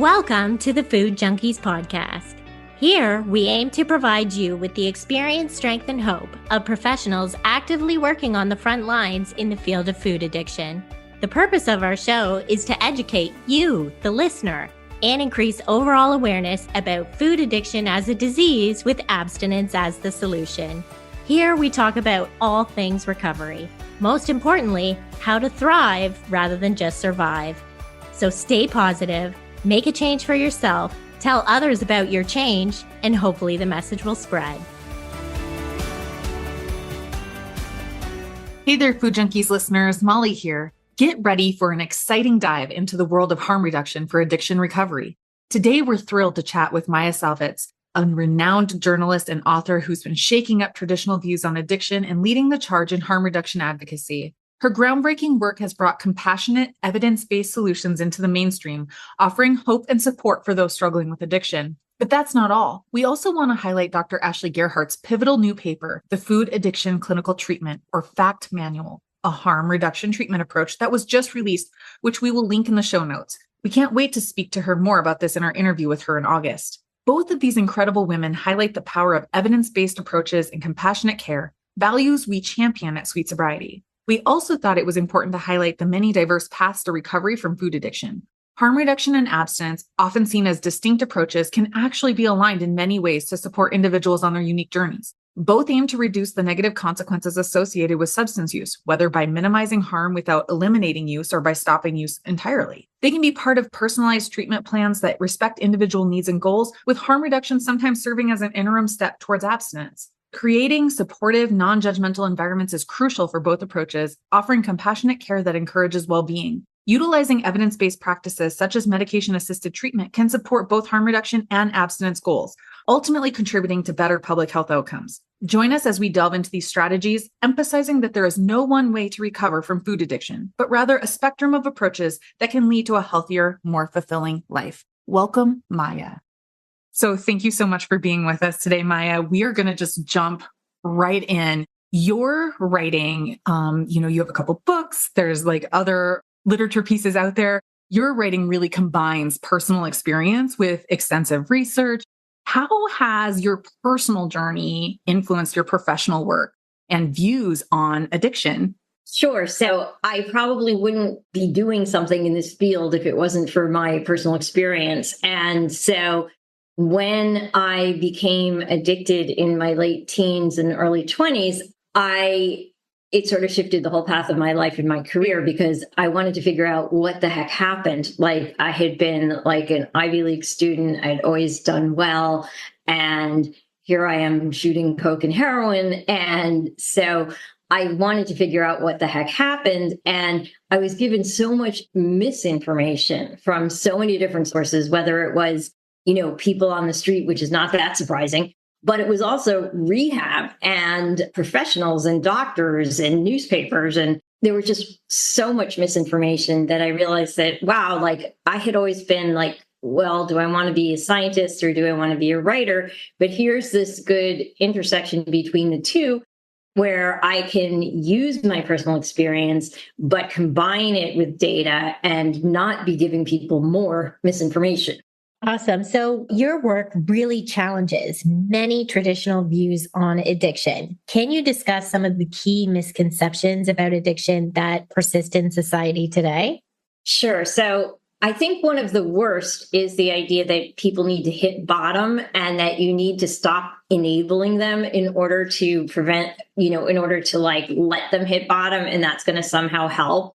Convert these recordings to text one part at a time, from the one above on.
Welcome to the Food Junkies podcast. Here, we aim to provide you with the experience, strength, and hope of professionals actively working on the front lines in the field of food addiction. The purpose of our show is to educate you, the listener, and increase overall awareness about food addiction as a disease with abstinence as the solution. Here, we talk about all things recovery. Most importantly, how to thrive rather than just survive. So stay positive, make a change for yourself, tell others about your change, and hopefully the message will spread. Hey there, Food Junkies listeners, Molly here. Get ready for an exciting dive into the world of harm reduction for addiction recovery. Today, we're thrilled to chat with Maia Szalavitz, a renowned journalist and author who's been shaking up traditional views on addiction and leading the charge in harm reduction advocacy. Her groundbreaking work has brought compassionate, evidence-based solutions into the mainstream, offering hope and support for those struggling with addiction. But that's not all. We also want to highlight Dr. Ashley Gerhardt's pivotal new paper, The Food Addiction Clinical Treatment, or FACT Manual, a harm reduction treatment approach that was just released, which we will link in the show notes. We can't wait to speak to her more about this in our interview with her in August. Both of these incredible women highlight the power of evidence-based approaches and compassionate care, values we champion at Sweet Sobriety. We also thought it was important to highlight the many diverse paths to recovery from food addiction. Harm reduction and abstinence, often seen as distinct approaches, can actually be aligned in many ways to support individuals on their unique journeys. Both aim to reduce the negative consequences associated with substance use, whether by minimizing harm without eliminating use or by stopping use entirely. They can be part of personalized treatment plans that respect individual needs and goals, with harm reduction sometimes serving as an interim step towards abstinence. Creating supportive, non-judgmental environments is crucial for both approaches, offering compassionate care that encourages well-being. Utilizing evidence-based practices such as medication-assisted treatment can support both harm reduction and abstinence goals, ultimately contributing to better public health outcomes. Join us as we delve into these strategies, emphasizing that there is no one way to recover from food addiction, but rather a spectrum of approaches that can lead to a healthier, more fulfilling life. Welcome, Maia. So thank you so much for being with us today, Maia. We are going to just jump right in. Your writing, you have a couple books. There's like other literature pieces out there. Your writing really combines personal experience with extensive research. How has your personal journey influenced your professional work and views on addiction? Sure. So I probably wouldn't be doing something in this field if it wasn't for my personal experience. And so when I became addicted in my late teens and early 20s, it sort of shifted the whole path of my life and my career because I wanted to figure out what the heck happened. Like I had been like an Ivy League student. I'd always done well. And here I am shooting coke and heroin. And so I wanted to figure out what the heck happened. And I was given so much misinformation from so many different sources, whether it was people on the street, which is not that surprising, but it was also rehab and professionals and doctors and newspapers. And there was just so much misinformation that I realized that, wow, like I had always been like, well, do I want to be a scientist or do I want to be a writer? But here's this good intersection between the two where I can use my personal experience, but combine it with data and not be giving people more misinformation. Awesome. So your work really challenges many traditional views on addiction. Can you discuss some of the key misconceptions about addiction that persist in society today? Sure. So I think one of the worst is the idea that people need to hit bottom and that you need to stop enabling them in order to prevent, in order to let them hit bottom, and that's going to somehow help.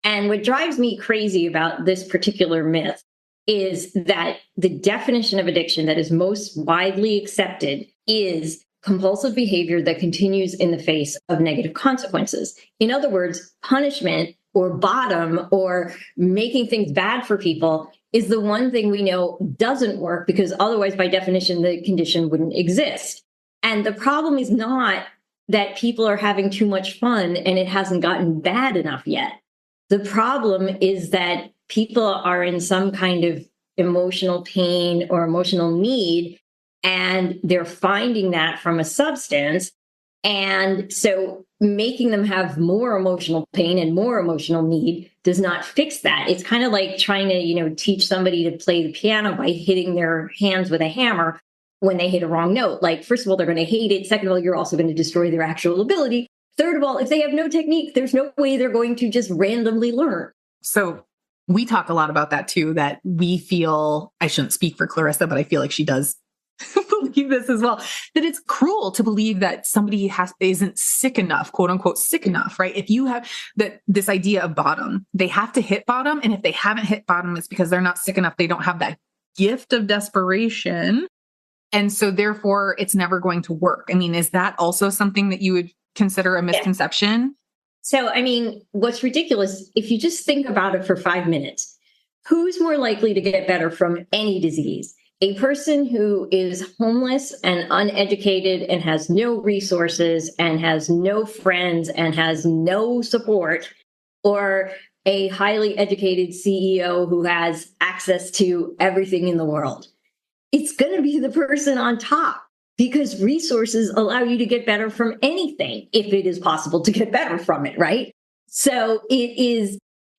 And what drives me crazy about this particular myth is that the definition of addiction that is most widely accepted is compulsive behavior that continues in the face of negative consequences. In other words, punishment or bottom or making things bad for people is the one thing we know doesn't work because otherwise, by definition, the condition wouldn't exist. And the problem is not that people are having too much fun and it hasn't gotten bad enough yet. The problem is that people are in some kind of emotional pain or emotional need, and they're finding that from a substance. And so making them have more emotional pain and more emotional need does not fix that. It's kind of like trying to, teach somebody to play the piano by hitting their hands with a hammer when they hit a wrong note. Like, first of all, they're going to hate it. Second of all, you're also going to destroy their actual ability. Third of all, if they have no technique, there's no way they're going to just randomly learn. So we talk a lot about that too, that we feel, I shouldn't speak for Clarissa, but I feel like she does believe this as well, that it's cruel to believe that somebody isn't sick enough, quote unquote, sick enough, right? If you have this idea of bottom, they have to hit bottom. And if they haven't hit bottom, it's because they're not sick enough. They don't have that gift of desperation. And so therefore it's never going to work. I mean, is that also something that you would consider a misconception? So, what's ridiculous, if you just think about it for 5 minutes, who's more likely to get better from any disease? A person who is homeless and uneducated and has no resources and has no friends and has no support, or a highly educated CEO who has access to everything in the world? It's going to be the person on top, because resources allow you to get better from anything if it is possible to get better from it, right? So it is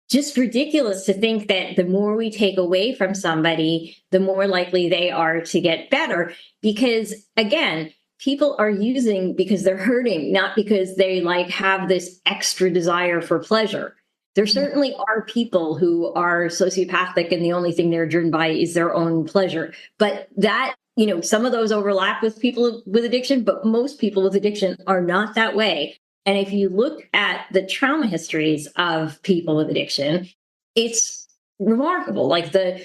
just ridiculous to think that the more we take away from somebody, the more likely they are to get better. Because again, people are using because they're hurting, not because they have this extra desire for pleasure. There certainly are people who are sociopathic and the only thing they're driven by is their own pleasure. But that, some of those overlap with people with addiction, but most people with addiction are not that way. And if you look at the trauma histories of people with addiction, it's remarkable. Like the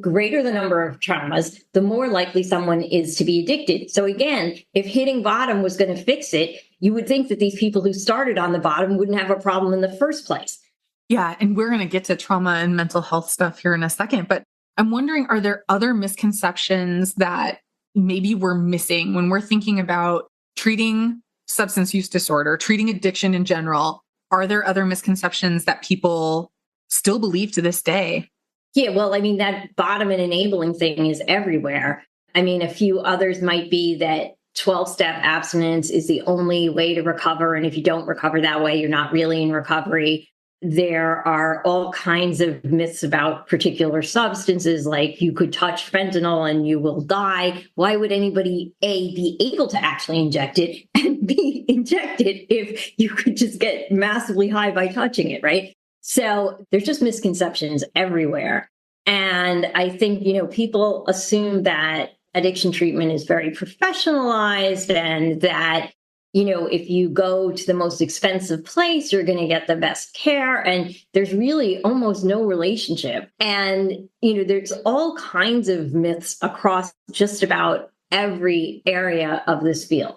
greater the number of traumas, the more likely someone is to be addicted. So again, if hitting bottom was going to fix it, you would think that these people who started on the bottom wouldn't have a problem in the first place. Yeah. And we're going to get to trauma and mental health stuff here in a second. But I'm wondering, are there other misconceptions that maybe we're missing when we're thinking about treating substance use disorder, treating addiction in general? Are there other misconceptions that people still believe to this day? Yeah, well, that bottom and enabling thing is everywhere. A few others might be that 12-step abstinence is the only way to recover. And if you don't recover that way, you're not really in recovery. There are all kinds of myths about particular substances, like you could touch fentanyl and you will die. Why would anybody, A, be able to actually inject it, and B, inject it if you could just get massively high by touching it, right? So there's just misconceptions everywhere. And I think, people assume that addiction treatment is very professionalized and that if you go to the most expensive place, you're going to get the best care. And there's really almost no relationship. And, there's all kinds of myths across just about every area of this field.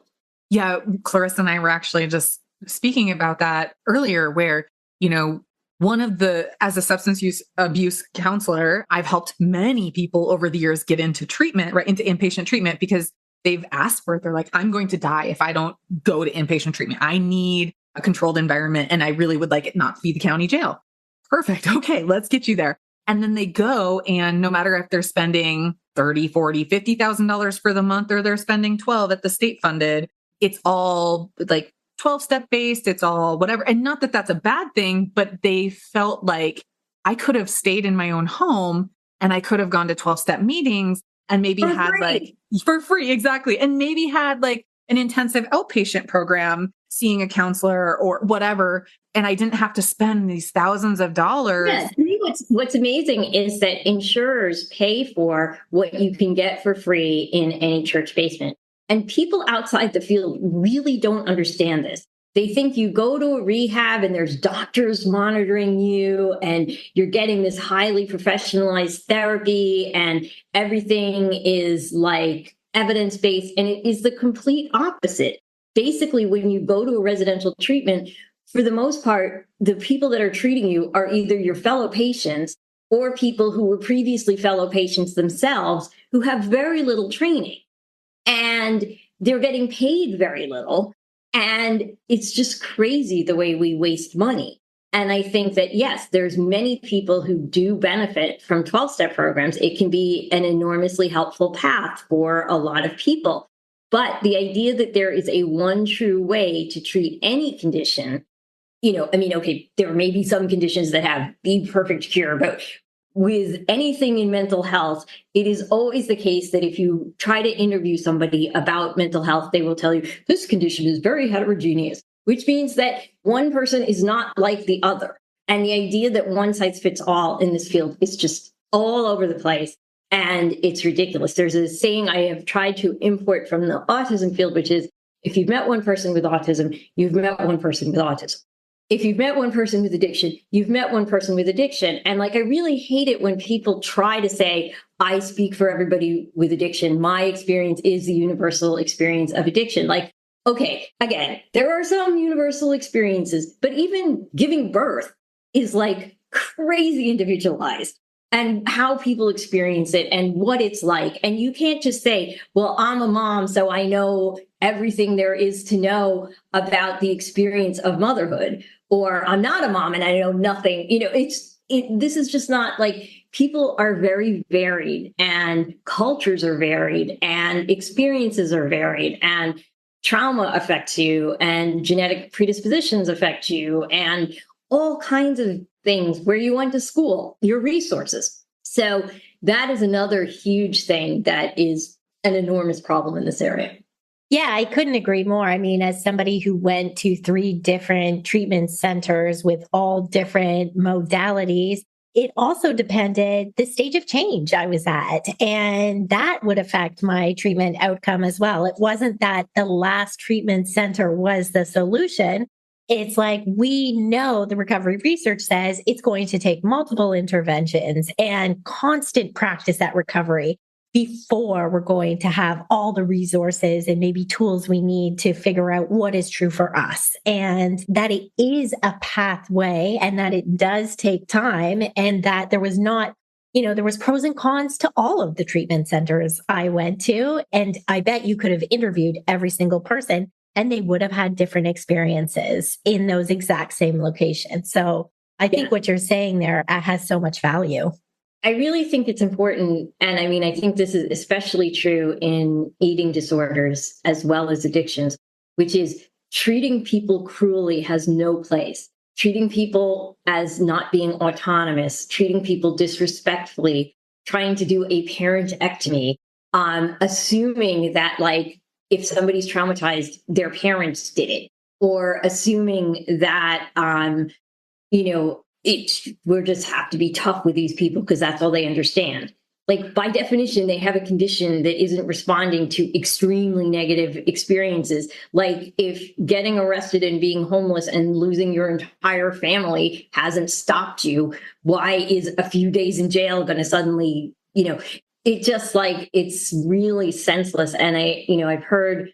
Yeah. Clarissa and I were actually just speaking about that earlier, where, as a substance use abuse counselor, I've helped many people over the years get into treatment, right, into inpatient treatment, because they've asked for it. They're like, I'm going to die if I don't go to inpatient treatment. I need a controlled environment and I really would like it not to be the county jail. Perfect. Okay, let's get you there. And then they go, and no matter if they're spending $30,000, $40,000, $50,000 for the month, or they're spending 12 at the state funded, it's all like 12-step based. It's all whatever. And not that that's a bad thing, but they felt like I could have stayed in my own home and I could have gone to 12-step meetings and maybe for free. Exactly. And maybe had like an intensive outpatient program, seeing a counselor or whatever. And I didn't have to spend these thousands of dollars. Yes. What's amazing is that insurers pay for what you can get for free in any church basement. And people outside the field really don't understand this. They think you go to a rehab and there's doctors monitoring you and you're getting this highly professionalized therapy and everything is like evidence-based. And it is the complete opposite. Basically, when you go to a residential treatment, for the most part, the people that are treating you are either your fellow patients or people who were previously fellow patients themselves who have very little training. And they're getting paid very little. And it's just crazy the way we waste money. And I think that, yes, there's many people who do benefit from 12-step programs. It can be an enormously helpful path for a lot of people. But the idea that there is a one true way to treat any condition, okay, there may be some conditions that have the perfect cure, but with anything in mental health, it is always the case that if you try to interview somebody about mental health, they will tell you this condition is very heterogeneous, which means that one person is not like the other. And the idea that one size fits all in this field is just all over the place. And it's ridiculous. There's a saying I have tried to import from the autism field, which is, if you've met one person with autism, you've met one person with autism. If you've met one person with addiction, you've met one person with addiction. And I really hate it when people try to say, I speak for everybody with addiction. My experience is the universal experience of addiction. Okay, again, there are some universal experiences, but even giving birth is crazy individualized, and how people experience it and what it's like. And you can't just say, well, I'm a mom, so I know everything there is to know about the experience of motherhood, or I'm not a mom and I know nothing. This is just not people are very varied, and cultures are varied, and experiences are varied, and trauma affects you, and genetic predispositions affect you, and all kinds of things, where you went to school, your resources. So that is another huge thing that is an enormous problem in this area. Yeah, I couldn't agree more. I mean, as somebody who went to 3 different treatment centers with all different modalities, it also depended the stage of change I was at, and that would affect my treatment outcome as well. It wasn't that the last treatment center was the solution. It's we know the recovery research says it's going to take multiple interventions and constant practice at recovery before we're going to have all the resources and maybe tools we need to figure out what is true for us, and that it is a pathway, and that it does take time, and that there was not, there was pros and cons to all of the treatment centers I went to. And I bet you could have interviewed every single person, and they would have had different experiences in those exact same locations. So I think what you're saying there has so much value. I really think it's important. And I think this is especially true in eating disorders as well as addictions, which is treating people cruelly has no place. Treating people as not being autonomous, treating people disrespectfully, trying to do a parentectomy, assuming that if somebody's traumatized, their parents did it, or assuming that, we just have to be tough with these people because that's all they understand. By definition, they have a condition that isn't responding to extremely negative experiences. If getting arrested and being homeless and losing your entire family hasn't stopped you, why is a few days in jail going to suddenly, it just it's really senseless. And I've heard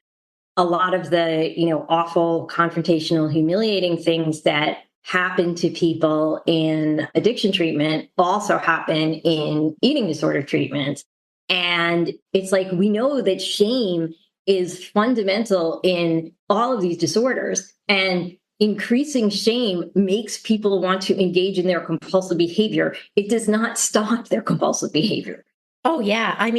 a lot of the, awful, confrontational, humiliating things that happen to people in addiction treatment also happen in eating disorder treatment. And it's we know that shame is fundamental in all of these disorders, and increasing shame makes people want to engage in their compulsive behavior. It does not stop their compulsive behavior. Oh, yeah. I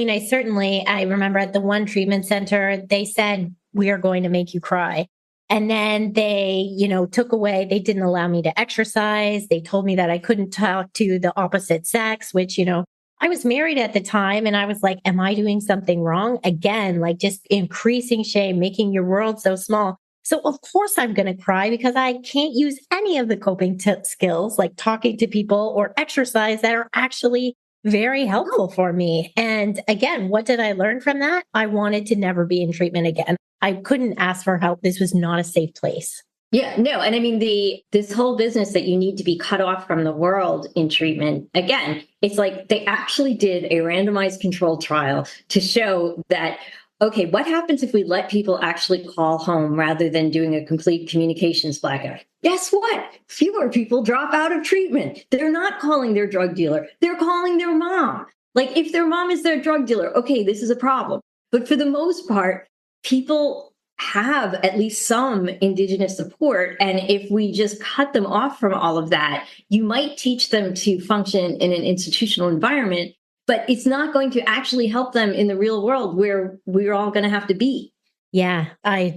remember at the one treatment center, they said, we are going to make you cry. And then they, they didn't allow me to exercise. They told me that I couldn't talk to the opposite sex, which, I was married at the time, and I was like, am I doing something wrong? Again, just increasing shame, making your world so small. So of course I'm going to cry, because I can't use any of the coping skills like talking to people or exercise that are actually very helpful for me. And again, what did I learn from that? I wanted to never be in treatment again. I couldn't ask for help. This was not a safe place. Yeah, no. And this whole business that you need to be cut off from the world in treatment, again, it's they actually did a randomized controlled trial to show that, okay, what happens if we let people actually call home rather than doing a complete communications blackout? Guess what? Fewer people drop out of treatment. They're not calling their drug dealer. They're calling their mom. If their mom is their drug dealer, okay, this is a problem. But for the most part, people have at least some indigenous support. And if we just cut them off from all of that, you might teach them to function in an institutional environment, but it's not going to actually help them in the real world where we're all going to have to be. Yeah, I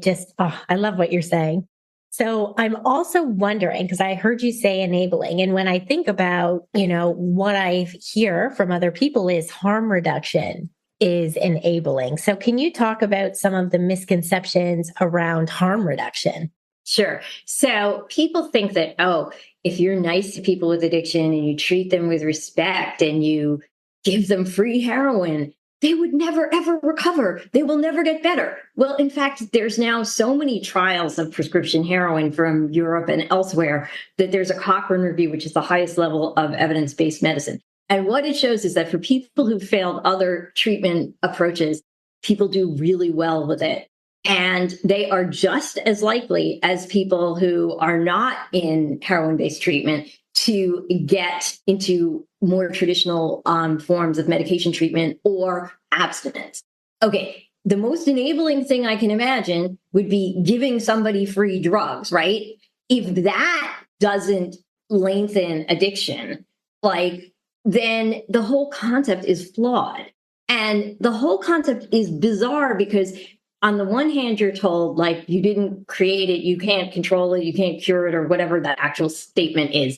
love what you're saying. So I'm also wondering, because I heard you say enabling, and when I think about, what I hear from other people is harm reduction is enabling. So can you talk about some of the misconceptions around harm reduction? Sure. So people think that, oh, if you're nice to people with addiction and you treat them with respect and you give them free heroin, they would never, ever recover. They will never get better. Well, in fact, there's now so many trials of prescription heroin from Europe and elsewhere that there's a Cochrane review, which is the highest level of evidence-based medicine. And what it shows is that for people who failed other treatment approaches, people do really well with it. And they are just as likely as people who are not in heroin-based treatment to get into more traditional forms of medication treatment or abstinence. Okay, the most enabling thing I can imagine would be giving somebody free drugs, right? If that doesn't lengthen addiction, then the whole concept is flawed. And the whole concept is bizarre because on the one hand, you're told you didn't create it, you can't control it, you can't cure it, or whatever that actual statement is.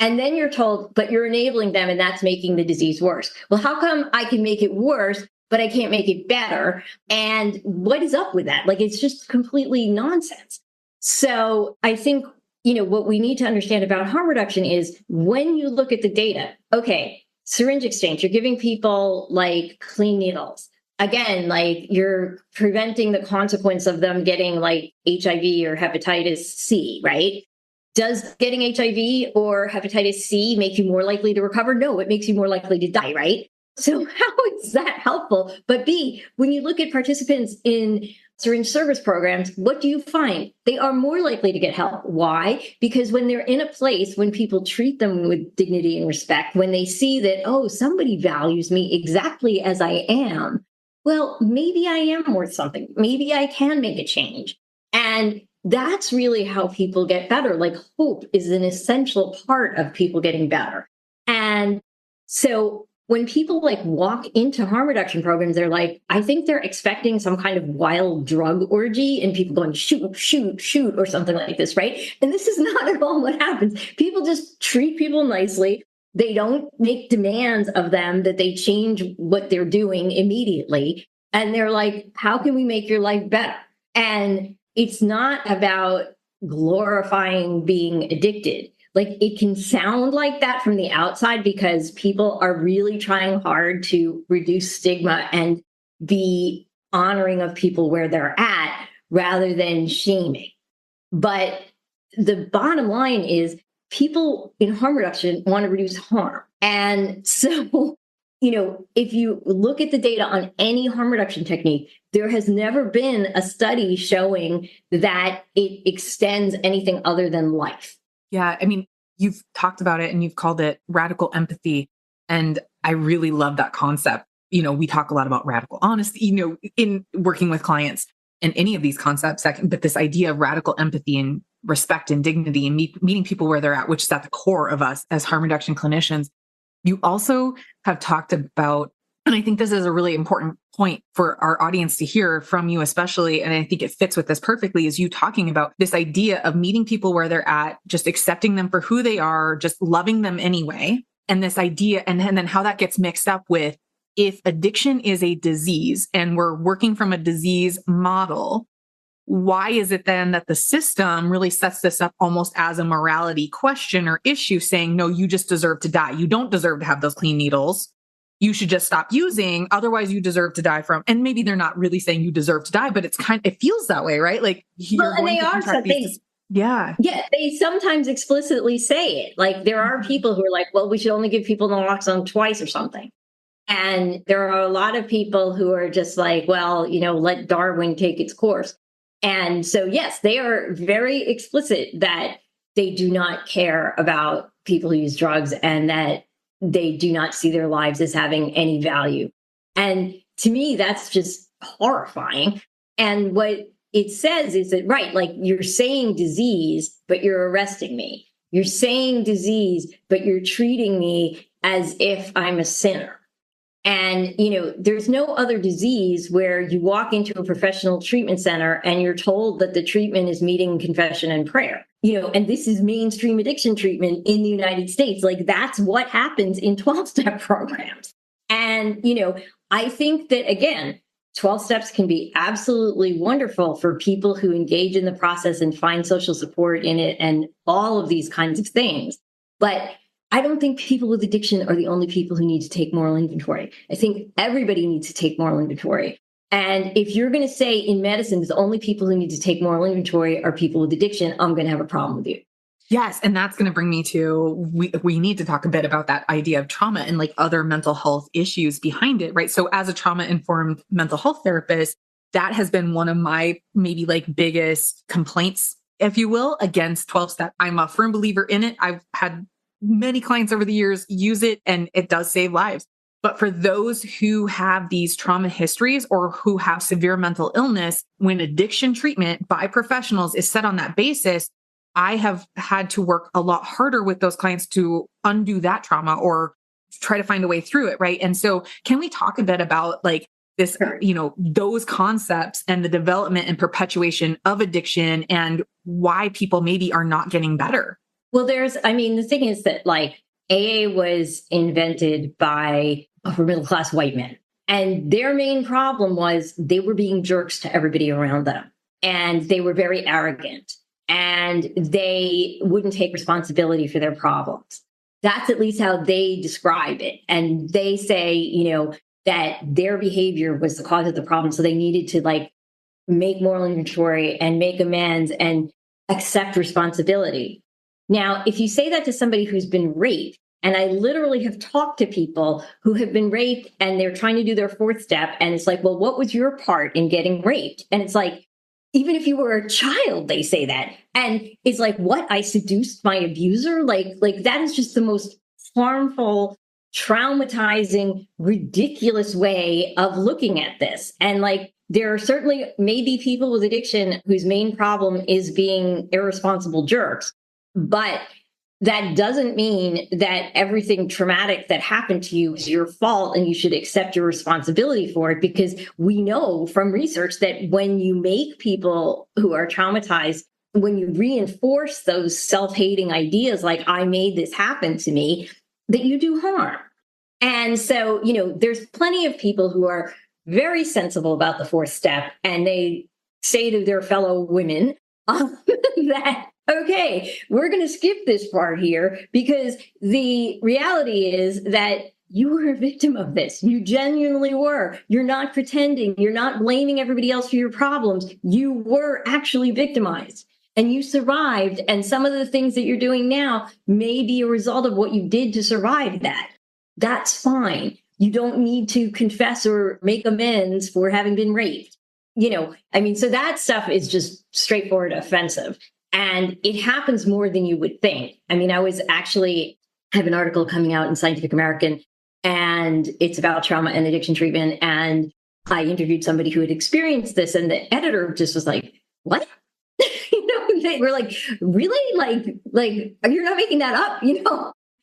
And then you're told, but you're enabling them and that's making the disease worse. Well, how come I can make it worse, but I can't make it better? And what is up with that? It's just completely nonsense. So I think, what we need to understand about harm reduction is when you look at the data, okay, syringe exchange, you're giving people clean needles. Again, you're preventing the consequence of them getting HIV or hepatitis C, right? Does getting HIV or hepatitis C make you more likely to recover? No, it makes you more likely to die, right? So how is that helpful? But B, when you look at participants in syringe service programs, what do you find? They are more likely to get help. Why? Because when they're in a place, when people treat them with dignity and respect, when they see that, oh, somebody values me exactly as I am, well, maybe I am worth something. Maybe I can make a change. And that's really how people get better. Hope is an essential part of people getting better. And so when people walk into harm reduction programs, they're I think they're expecting some kind of wild drug orgy and people going shoot, shoot, shoot, or something like this, right? And this is not at all what happens. People just treat people nicely. They don't make demands of them that they change what they're doing immediately. And they're how can we make your life better? And it's not about glorifying being addicted. It can sound like that from the outside because people are really trying hard to reduce stigma and be honoring of people where they're at rather than shaming. But the bottom line is people in harm reduction want to reduce harm. And so, if you look at the data on any harm reduction technique, there has never been a study showing that it extends anything other than life. Yeah. I mean, you've talked about it and you've called it radical empathy. And I really love that concept. We talk a lot about radical honesty, in working with clients and any of these concepts, but this idea of radical empathy and respect and dignity and meeting people where they're at, which is at the core of us as harm reduction clinicians. You also have talked about, and I think this is a really important point for our audience to hear from you, especially, and I think it fits with this perfectly, is you talking about this idea of meeting people where they're at, just accepting them for who they are, just loving them anyway. And this idea, and then how that gets mixed up with if addiction is a disease and we're working from a disease model, why is it then that the system really sets this up almost as a morality question or issue saying, no, you just deserve to die. You don't deserve to have those clean needles. You should just stop using. Otherwise you deserve to die from, and maybe they're not really saying you deserve to die, but it feels that way, right? Well, and they are something. Yeah. Yeah. They sometimes explicitly say it. There are people who are well, we should only give people naloxone twice or something. And there are a lot of people who are just well, let Darwin take its course. And so, yes, they are very explicit that they do not care about people who use drugs and that they do not see their lives as having any value. And to me, that's just horrifying. And what it says is that, right, you're saying disease, but you're arresting me. You're saying disease, but you're treating me as if I'm a sinner. And, there's no other disease where you walk into a professional treatment center and you're told that the treatment is meeting confession and prayer, and this is mainstream addiction treatment in the United States. Like, that's what happens in 12-step programs. And, I think that, again, 12 steps can be absolutely wonderful for people who engage in the process and find social support in it and all of these kinds of things. But I don't think people with addiction are the only people who need to take moral inventory. I think everybody needs to take moral inventory. And if you're going to say in medicine, the only people who need to take moral inventory are people with addiction, I'm going to have a problem with you. Yes. And that's going to bring me to, we need to talk a bit about that idea of trauma and like other mental health issues behind it, right? So as a trauma-informed mental health therapist, that has been one of my maybe like biggest complaints, if you will, against 12-step. I'm a firm believer in it. I've had many clients over the years use it, and it does save lives. But for those who have these trauma histories or who have severe mental illness, when addiction treatment by professionals is set on that basis, I have had to work a lot harder with those clients to undo that trauma or try to find a way through it, right? And so can we talk a bit about like this, those concepts and the development and perpetuation of addiction and why people maybe are not getting better? Well, the thing is that like AA was invented by upper middle class white men. And their main problem was they were being jerks to everybody around them. And they were very arrogant. And they wouldn't take responsibility for their problems. That's at least how they describe it. And they say, that their behavior was the cause of the problem. So they needed to like make moral inventory and make amends and accept responsibility. Now, if you say that to somebody who's been raped, and I literally have talked to people who have been raped and they're trying to do their 4th step. And it's like, well, what was your part in getting raped? And it's like, even if you were a child, they say that. And it's like, what? I seduced my abuser? Like that is just the most harmful, traumatizing, ridiculous way of looking at this. And like, there are certainly maybe people with addiction whose main problem is being irresponsible jerks. But that doesn't mean that everything traumatic that happened to you is your fault and you should accept your responsibility for it, because we know from research that when you make people who are traumatized, when you reinforce those self-hating ideas like I made this happen to me, that you do harm. And so, there's plenty of people who are very sensible about the 4th step, and they say to their fellow women that, okay, we're going to skip this part here because the reality is that you were a victim of this. You genuinely were. You're not pretending. You're not blaming everybody else for your problems. You were actually victimized and you survived. And some of the things that you're doing now may be a result of what you did to survive that. That's fine. You don't need to confess or make amends for having been raped. So that stuff is just straightforward offensive. And it happens more than you would think. I have an article coming out in Scientific American, and it's about trauma and addiction treatment. And I interviewed somebody who had experienced this, and the editor just was like, what? They were like, really? Like, you're not making that up,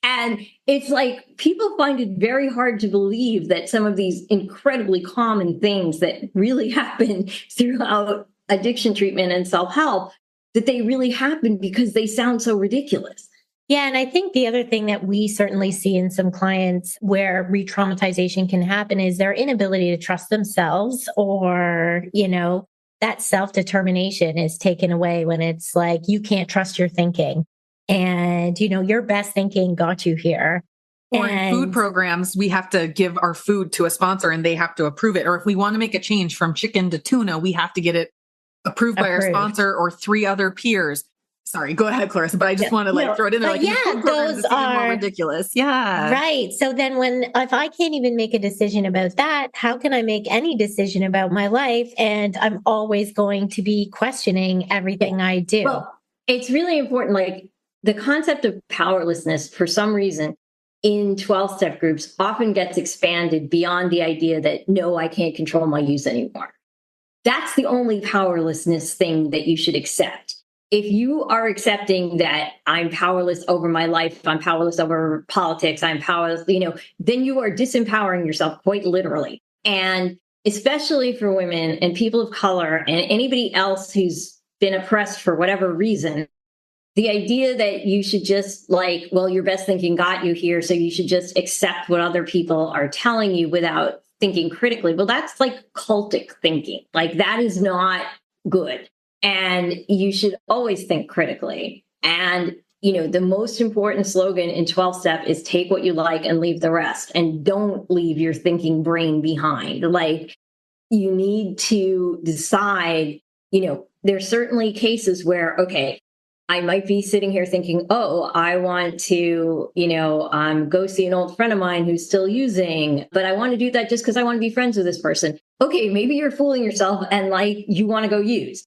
And it's like, people find it very hard to believe that some of these incredibly common things that really happen throughout addiction treatment and self-help, that they really happen because they sound so ridiculous. Yeah. And I think the other thing that we certainly see in some clients where re-traumatization can happen is their inability to trust themselves, or, that self-determination is taken away when it's like, you can't trust your thinking. And, your best thinking got you here. Or in food programs, we have to give our food to a sponsor and they have to approve it. Or if we want to make a change from chicken to tuna, we have to get it approved by our sponsor or 3 other peers. Sorry, go ahead, Clarissa, but I just want to throw it in there. Those are more ridiculous. Yeah. Right. So then if I can't even make a decision about that, how can I make any decision about my life? And I'm always going to be questioning everything I do. Well, it's really important. Like, the concept of powerlessness, for some reason, in 12-step groups often gets expanded beyond the idea that, no, I can't control my use anymore. That's the only powerlessness thing that you should accept. if you are accepting that I'm powerless over my life, I'm powerless over politics, I'm powerless, then you are disempowering yourself quite literally. And especially for women and people of color and anybody else who's been oppressed for whatever reason, the idea that you should just your best thinking got you here, so you should just accept what other people are telling you without thinking critically. Well, that's like cultic thinking. Like that is not good. And you should always think critically. And, the most important slogan in 12 step is take what you like and leave the rest. And don't leave your thinking brain behind. Like you need to decide, there's certainly cases where, okay, I might be sitting here thinking, oh, I want to, go see an old friend of mine who's still using, but I want to do that just because I want to be friends with this person. Okay, maybe you're fooling yourself and you want to go use.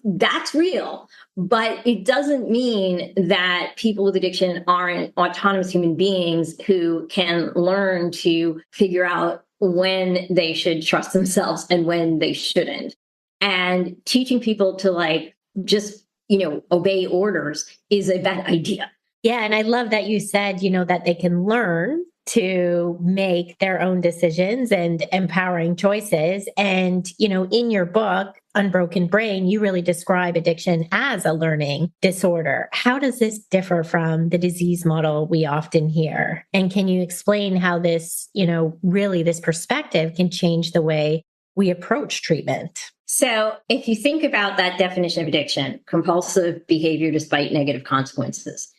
That's real, but it doesn't mean that people with addiction aren't autonomous human beings who can learn to figure out when they should trust themselves and when they shouldn't. And teaching people to just obey orders is a bad idea. Yeah. And I love that you said, that they can learn to make their own decisions and empowering choices. And, in your book, Unbroken Brain, you really describe addiction as a learning disorder. How does this differ from the disease model we often hear? And can you explain how this, really this perspective can change the way we approach treatment? So if you think about that definition of addiction, compulsive behavior despite negative consequences,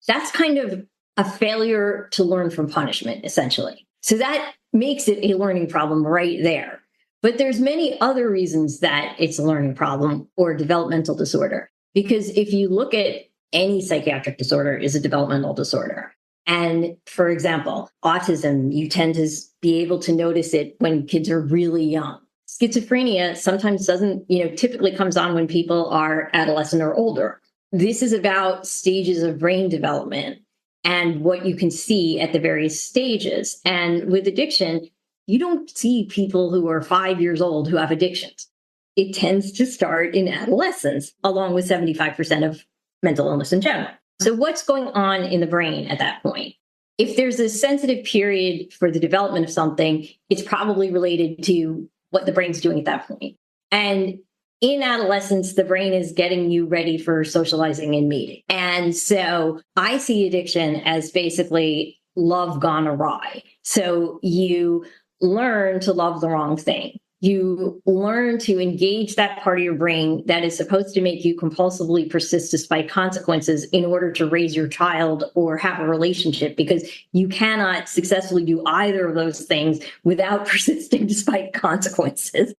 that's kind of a failure to learn from punishment, essentially. So that makes it a learning problem right there. But there's many other reasons that it's a learning problem or developmental disorder. Because if you look at any psychiatric disorder is a developmental disorder. And for example, autism, you tend to be able to notice it when kids are really young. Schizophrenia sometimes doesn't, typically comes on when people are adolescent or older. This is about stages of brain development and what you can see at the various stages. And with addiction, you don't see people who are 5 years old who have addictions. It tends to start in adolescence, along with 75% of mental illness in general. So what's going on in the brain at that point? If there's a sensitive period for the development of something, it's probably related to what the brain's doing at that point. And in adolescence, the brain is getting you ready for socializing and meeting. And so I see addiction as basically love gone awry. So you learn to love the wrong thing. You learn to engage that part of your brain that is supposed to make you compulsively persist despite consequences in order to raise your child or have a relationship, because you cannot successfully do either of those things without persisting despite consequences.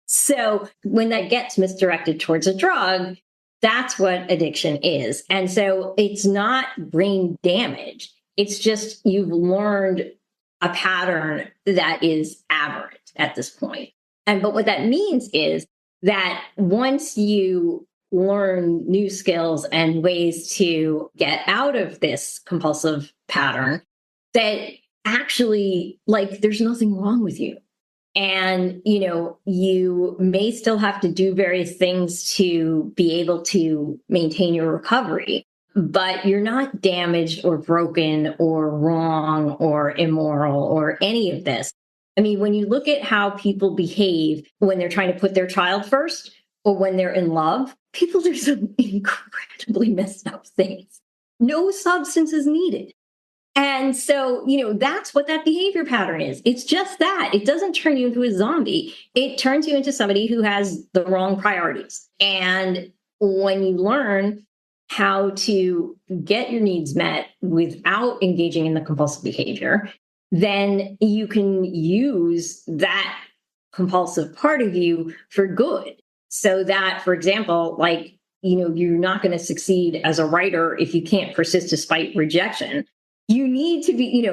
So when that gets misdirected towards a drug, that's what addiction is. And so it's not brain damage. It's just you've learned a pattern that is aberrant at this point. But what that means is that once you learn new skills and ways to get out of this compulsive pattern, that actually, there's nothing wrong with you. And, you may still have to do various things to be able to maintain your recovery, but you're not damaged or broken or wrong or immoral or any of this. I mean, when you look at how people behave when they're trying to put their child first or when they're in love, people do some incredibly messed up things. No substance is needed. And so, that's what that behavior pattern is. It's just that. It doesn't turn you into a zombie. It turns you into somebody who has the wrong priorities. And when you learn how to get your needs met without engaging in the compulsive behavior, then you can use that compulsive part of you for good. So that, for example, you're not going to succeed as a writer if you can't persist despite rejection. You need to be,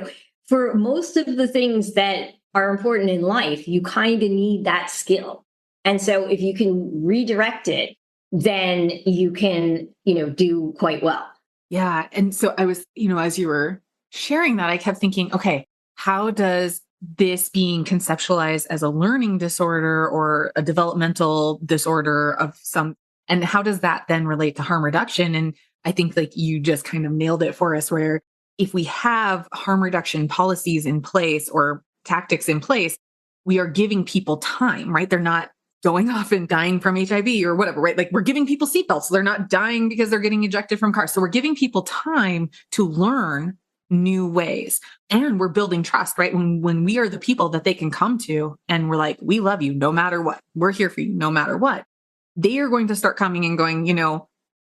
for most of the things that are important in life, you kind of need that skill. And so if you can redirect it, then you can, do quite well. Yeah. And so I was, as you were sharing that, I kept thinking, okay, how does this being conceptualized as a learning disorder or a developmental disorder of some, And how does that then relate to harm reduction? And I think like you just kind of nailed it for us, where if we have harm reduction policies in place or tactics in place, we are giving people time, right? They're not going off and dying from HIV or whatever, right? Like we're giving people seatbelts. So they're not dying because they're getting ejected from cars. So we're giving people time to learn new ways. And we're building trust, right? When we are the people that they can come to and we're like, we love you no matter what. We're here for you no matter what. They are going to start coming and going,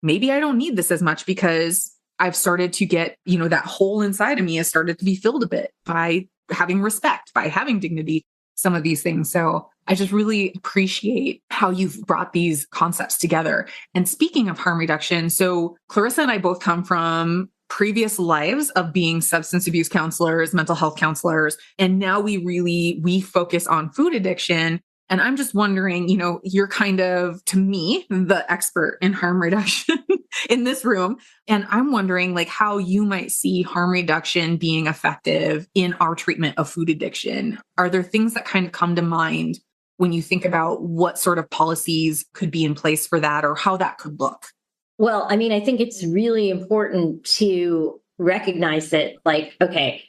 maybe I don't need this as much because I've started to get, that hole inside of me has started to be filled a bit by having respect, by having dignity, some of these things. So I just really appreciate how you've brought these concepts together. And speaking of harm reduction, so Clarissa and I both come from previous lives of being substance abuse counselors, mental health counselors. And now we focus on food addiction. And I'm just wondering, you're kind of, to me, the expert in harm reduction in this room. And I'm wondering like how you might see harm reduction being effective in our treatment of food addiction. Are there things that kind of come to mind when you think about what sort of policies could be in place for that or how that could look? Well, I mean, I think it's really important to recognize that, like, okay,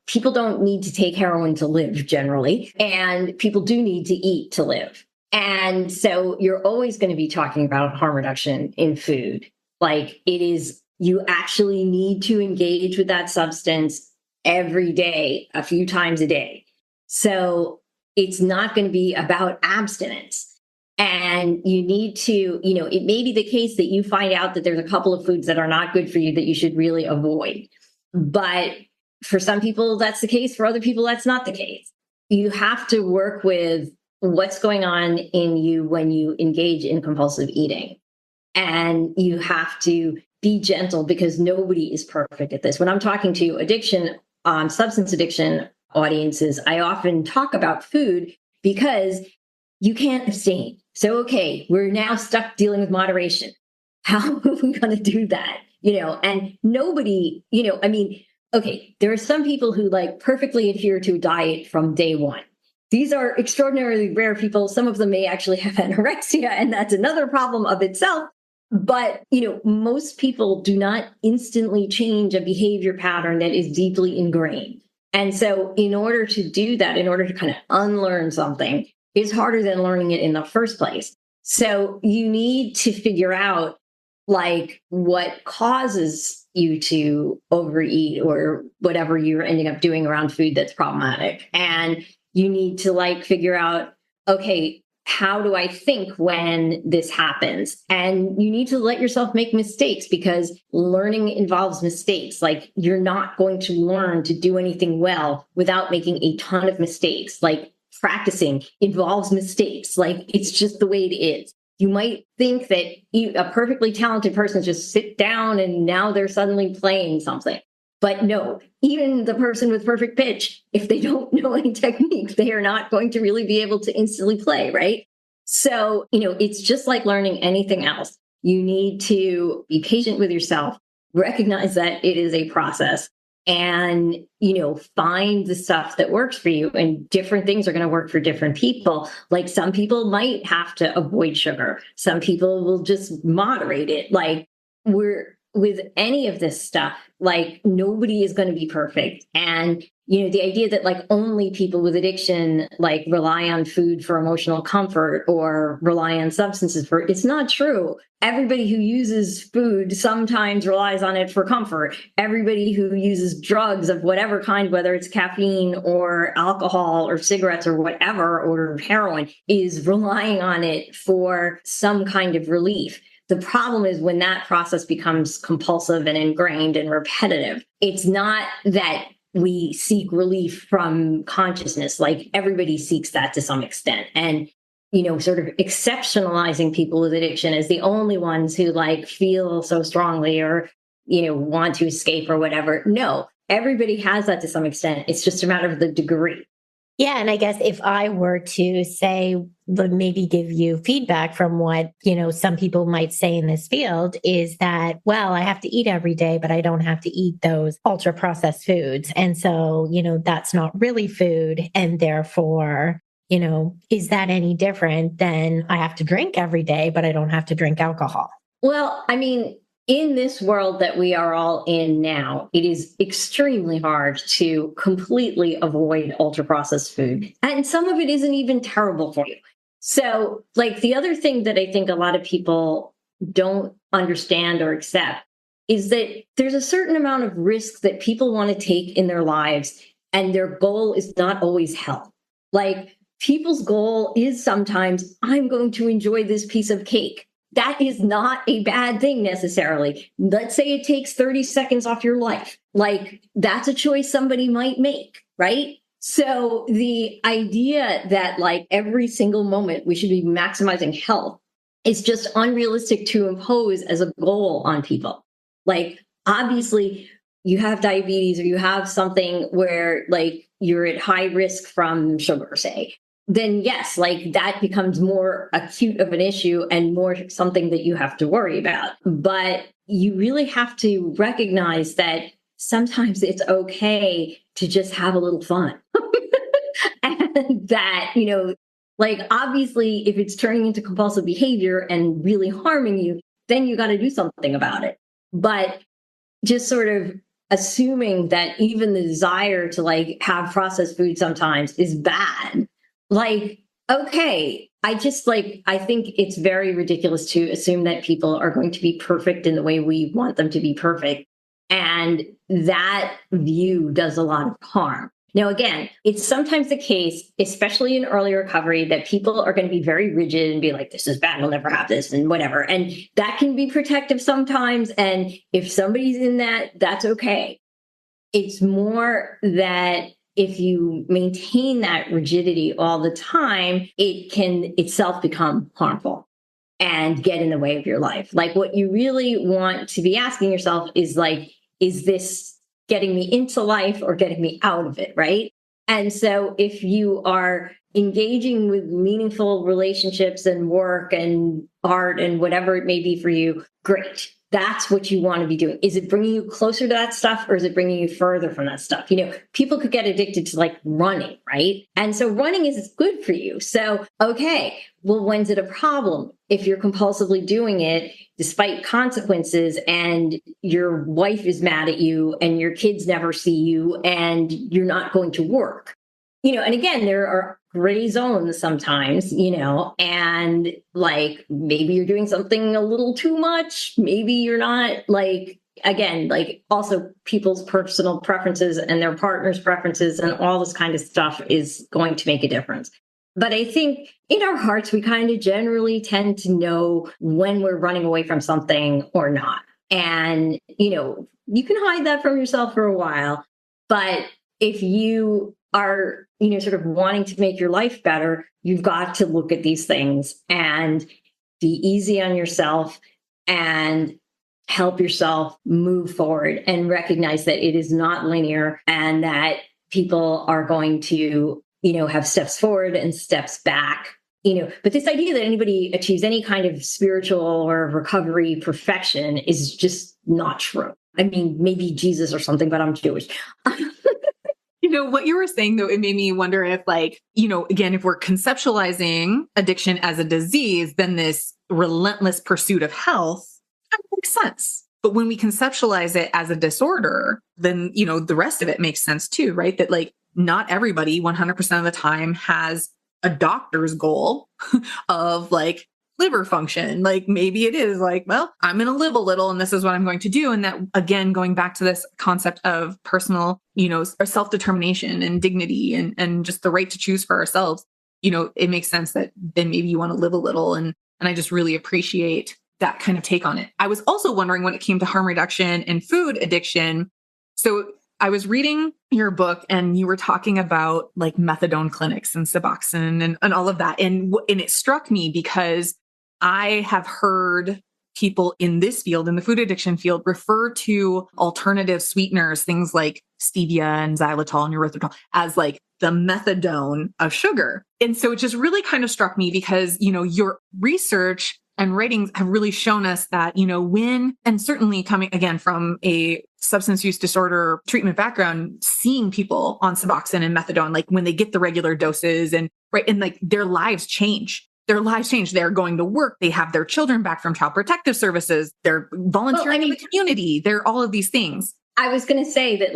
people don't need to take heroin to live generally, and people do need to eat to live. And so you're always going to be talking about harm reduction in food. Like you actually need to engage with that substance every day, a few times a day. So it's not going to be about abstinence. And you need to, it may be the case that you find out that there's a couple of foods that are not good for you that you should really avoid. But for some people, that's the case. For other people, that's not the case. You have to work with what's going on in you when you engage in compulsive eating. And you have to be gentle because nobody is perfect at this. When I'm talking to substance addiction audiences, I often talk about food because you can't abstain. So, okay, we're now stuck dealing with moderation. How are we going to do that? And nobody, okay, there are some people who like perfectly adhere to a diet from day one. These are extraordinarily rare people. Some of them may actually have anorexia, and that's another problem of itself. But, most people do not instantly change a behavior pattern that is deeply ingrained. And so in order to do that, in order to kind of unlearn something, is harder than learning it in the first place. So you need to figure out like what causes you to overeat or whatever you're ending up doing around food that's problematic. And you need to like figure out, okay, how do I think when this happens? And you need to let yourself make mistakes because learning involves mistakes. Like you're not going to learn to do anything well without making a ton of mistakes. Like practicing involves mistakes. Like it's just the way it is. You might think that a perfectly talented person just sit down and now they're suddenly playing something. But no, even the person with perfect pitch, if they don't know any technique, they are not going to really be able to instantly play, right? So, it's just like learning anything else. You need to be patient with yourself, recognize that it is a process, and, find the stuff that works for you. And different things are going to work for different people. Like some people might have to avoid sugar. Some people will just moderate it. Like with any of this stuff, like nobody is going to be perfect. And, the idea that like only people with addiction, like rely on food for emotional comfort or rely on substances it's not true. Everybody who uses food sometimes relies on it for comfort. Everybody who uses drugs of whatever kind, whether it's caffeine or alcohol or cigarettes or whatever, or heroin, is relying on it for some kind of relief. The problem is when that process becomes compulsive and ingrained and repetitive, it's not that we seek relief from consciousness. Like everybody seeks that to some extent. And, sort of exceptionalizing people with addiction as the only ones who like feel so strongly or, want to escape or whatever. No, everybody has that to some extent. It's just a matter of the degree. Yeah. And I guess if I were to say, maybe give you feedback from what, some people might say in this field is that, well, I have to eat every day, but I don't have to eat those ultra processed foods. And so, that's not really food. And therefore, is that any different than I have to drink every day, but I don't have to drink alcohol? Well, I mean, in this world that we are all in now, it is extremely hard to completely avoid ultra processed food. And some of it isn't even terrible for you. So, like, the other thing that I think a lot of people don't understand or accept is that there's a certain amount of risk that people want to take in their lives, and their goal is not always health. Like, people's goal is sometimes, I'm going to enjoy this piece of cake. That is not a bad thing necessarily. Let's say it takes 30 seconds off your life. Like, that's a choice somebody might make, right? So the idea that like every single moment we should be maximizing health is just unrealistic to impose as a goal on people. Like, obviously, you have diabetes or you have something where like you're at high risk from sugar, say, then yes, like that becomes more acute of an issue and more something that you have to worry about. But you really have to recognize that sometimes it's okay to just have a little fun. And that, like obviously if it's turning into compulsive behavior and really harming you, then you got to do something about it. But just sort of assuming that even the desire to like have processed food sometimes is bad. Like, okay, I think it's very ridiculous to assume that people are going to be perfect in the way we want them to be perfect. And that view does a lot of harm. Now, again, it's sometimes the case, especially in early recovery, that people are going to be very rigid and be like, this is bad, I'll never have this and whatever. And that can be protective sometimes. And if somebody's in that, that's okay. It's more that if you maintain that rigidity all the time, it can itself become harmful and get in the way of your life. Like, what you really want to be asking yourself is like, is this getting me into life or getting me out of it, right? And so if you are engaging with meaningful relationships and work and art and whatever it may be for you, great. That's what you want to be doing. Is it bringing you closer to that stuff or is it bringing you further from that stuff? People could get addicted to like running, right? And so running is good for you. So, okay, well, when's it a problem? If you're compulsively doing it, despite consequences, and your wife is mad at you and your kids never see you and you're not going to work. And again, there are gray zones sometimes, and like maybe you're doing something a little too much. Maybe you're not, like, again, like also people's personal preferences and their partner's preferences and all this kind of stuff is going to make a difference. But I think in our hearts, we kind of generally tend to know when we're running away from something or not. And, you can hide that from yourself for a while. But if you are, sort of wanting to make your life better, you've got to look at these things and be easy on yourself and help yourself move forward and recognize that it is not linear and that people are going to, have steps forward and steps back. But this idea that anybody achieves any kind of spiritual or recovery perfection is just not true. I mean, maybe Jesus or something, but I'm Jewish. What you were saying, though, it made me wonder if, like, again, if we're conceptualizing addiction as a disease, then this relentless pursuit of health makes sense. But when we conceptualize it as a disorder, then, the rest of it makes sense too, right? That like not everybody 100% of the time has a doctor's goal of like liver function. Like maybe it is like, well, I'm going to live a little and this is what I'm going to do. And that, again, going back to this concept of personal, self-determination and dignity and just the right to choose for ourselves, it makes sense that then maybe you want to live a little. And I just really appreciate that kind of take on it. I was also wondering when it came to harm reduction and food addiction. So I was reading your book and you were talking about like methadone clinics and Suboxone and all of that. And it struck me because I have heard people in this field, in the food addiction field, refer to alternative sweeteners, things like stevia and xylitol and erythritol, as like the methadone of sugar. And so it just really kind of struck me because, your research and writings have really shown us that, when, and certainly coming again from a substance use disorder treatment background, seeing people on Suboxone and methadone, like when they get the regular doses and like their lives change. Their lives change. They're going to work. They have their children back from Child Protective Services. They're volunteering in the community. They're all of these things. I was going to say that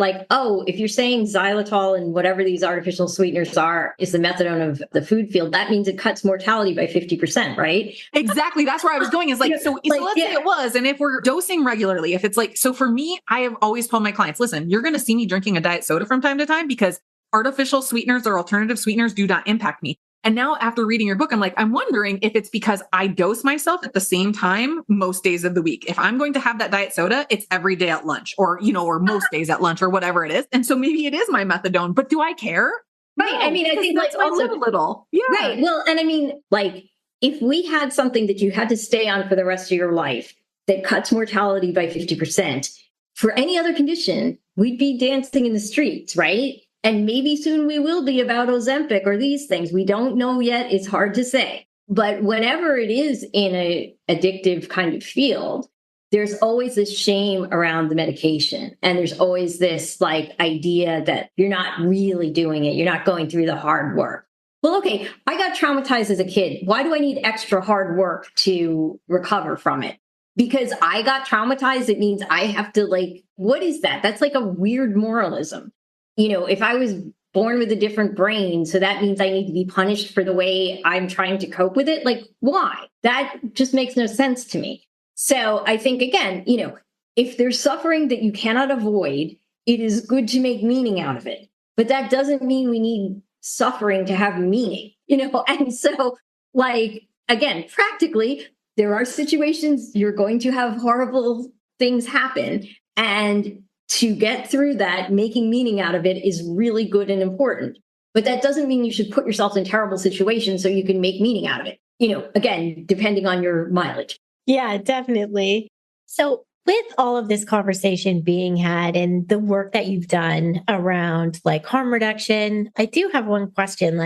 if you're saying xylitol and whatever these artificial sweeteners are is the methadone of the food field, that means it cuts mortality by 50%, right? Exactly. That's where I was going is let's say it was. And if we're dosing regularly, if it's so for me, I have always told my clients, listen, you're going to see me drinking a diet soda from time to time because artificial sweeteners or alternative sweeteners do not impact me. And now after reading your book, I'm wondering if it's because I dose myself at the same time most days of the week. If I'm going to have that diet soda, it's every day at lunch or most days at lunch or whatever it is. And so maybe it is my methadone, but do I care? Right. No, I think that's also a little. Yeah. Right. Well, and if we had something that you had to stay on for the rest of your life that cuts mortality by 50%, for any other condition, we'd be dancing in the streets, right? And maybe soon we will be about Ozempic or these things. We don't know yet. It's hard to say. But whenever it is in a addictive kind of field, there's always this shame around the medication. And there's always this idea that you're not really doing it. You're not going through the hard work. Well, okay, I got traumatized as a kid. Why do I need extra hard work to recover from it? Because I got traumatized, it means I have to what is that? That's a weird moralism. If I was born with a different brain, so that means I need to be punished for the way I'm trying to cope with it. Why? That just makes no sense to me. So I think, again, if there's suffering that you cannot avoid, it is good to make meaning out of it. But that doesn't mean we need suffering to have meaning, And so, again, practically, there are situations you're going to have horrible things happen. And to get through that, making meaning out of it is really good and important. But that doesn't mean you should put yourself in terrible situations so you can make meaning out of it. Again, depending on your mileage. Yeah, definitely. So with all of this conversation being had and the work that you've done around harm reduction, I do have one question,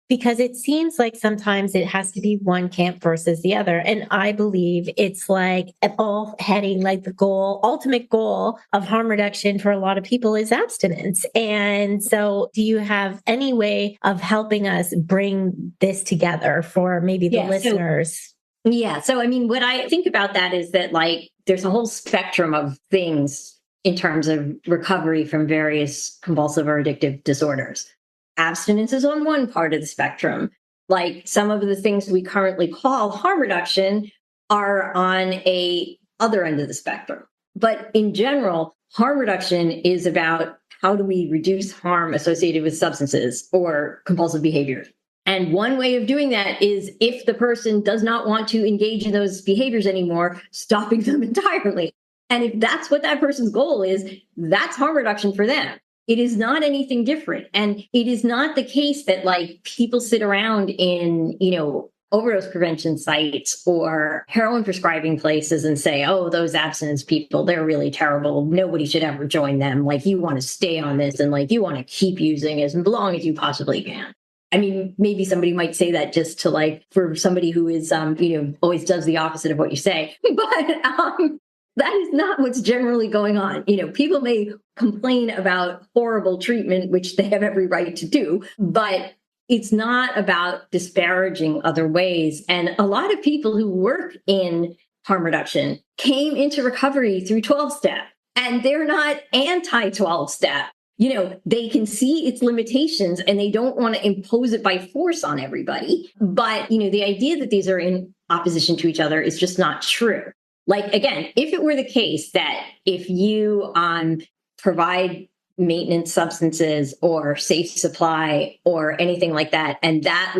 because it seems like sometimes it has to be one camp versus the other. And I believe it's all heading the ultimate goal of harm reduction for a lot of people is abstinence. And so do you have any way of helping us bring this together for maybe the listeners? So what I think about that is that there's a whole spectrum of things in terms of recovery from various compulsive or addictive disorders. Abstinence is on one part of the spectrum. Some of the things we currently call harm reduction are on a other end of the spectrum. But in general, harm reduction is about how do we reduce harm associated with substances or compulsive behavior. And one way of doing that is if the person does not want to engage in those behaviors anymore, stopping them entirely. And if that's what that person's goal is, that's harm reduction for them. It is not anything different. And it is not the case that people sit around in, overdose prevention sites or heroin prescribing places and say, oh, those abstinence people, they're really terrible. Nobody should ever join them. You want to stay on this and you want to keep using as long as you possibly can. Maybe somebody might say that just to for somebody who is, always does the opposite of what you say. But that is not what's generally going on. People may complain about horrible treatment, which they have every right to do, but it's not about disparaging other ways. And a lot of people who work in harm reduction came into recovery through 12-step, and they're not anti-12-step. They can see its limitations and they don't want to impose it by force on everybody. But, the idea that these are in opposition to each other is just not true. Again, if it were the case that if you provide maintenance substances or safe supply or anything like that, and that